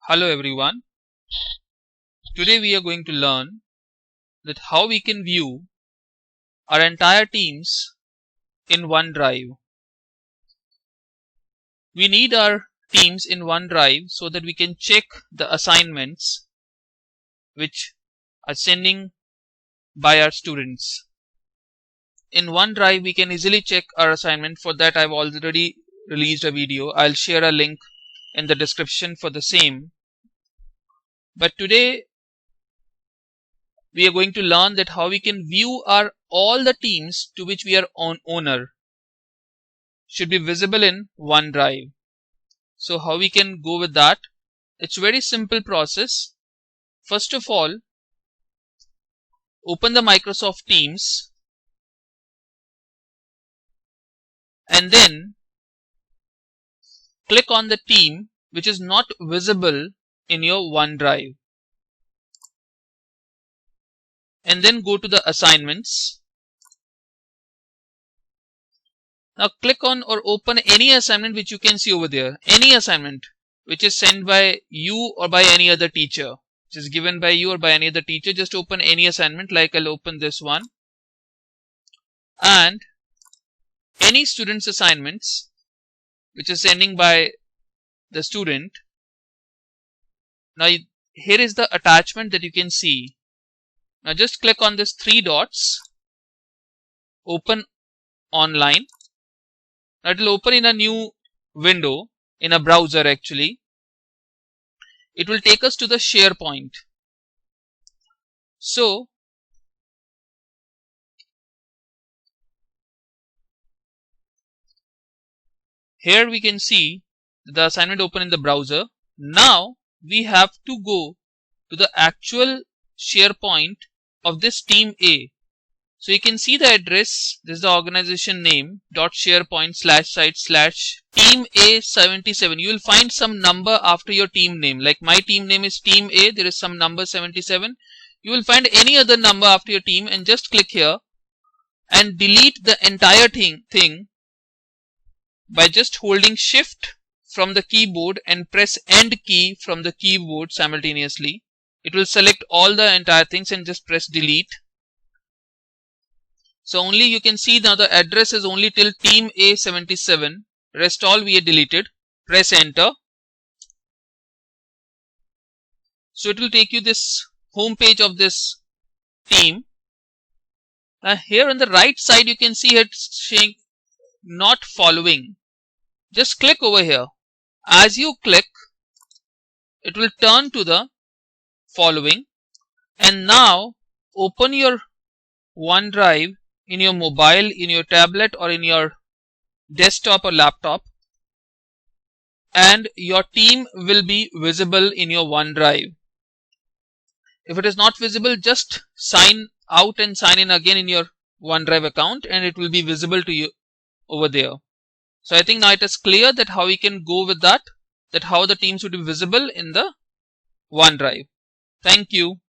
Hello everyone. Today we are going to learn that how we can view our entire teams in OneDrive. We need our teams in OneDrive so that we can check the assignments which are sending by our students. In OneDrive we can easily check our assignment. For that I've already released a video. I'll share a link in the description for the same. But today we are going to learn that how we can view all the teams to which we are owner should be visible in OneDrive. So how we can go with that? It's very simple process. First of all, open the Microsoft Teams and then click on the team which is not visible in your OneDrive. And then go to the assignments. Now click on or open any assignment which you can see over there. Any assignment which is sent by you or by any other teacher. Which is given by you or by any other teacher. Just open any assignment, like I'll open this one. And any student's assignments which is sending by the student. Now here is the attachment that you can see. Now just click on this 3 dots, open online. Now it will open in a new window in a browser actually. It will take us to the SharePoint. So here we can see the assignment open in the browser. Now we have to go to the actual SharePoint of this team A. So you can see the address. This is the organization name .sharepoint/site/team A77. You will find some number after your team name. Like my team name is team A. There is some number 77. You will find any other number after your team and just click here and delete the entire thing by just holding shift from the keyboard and press end key from the keyboard simultaneously. It will select all the entire things and just press delete. So only you can see now the address is only till team A77. Rest all we are deleted. Press enter. So it will take you this home page of this team. Now here on the right side you can see it saying not following. Just click over here. As you click, it will turn to the following. And now open your OneDrive in your mobile, in your tablet or in your desktop or laptop, and your team will be visible in your OneDrive. If it is not visible, just sign out and sign in again in your OneDrive account and it will be visible to you over there. So I think now it is clear that how we can go with that how the teams would be visible in the OneDrive. Thank you.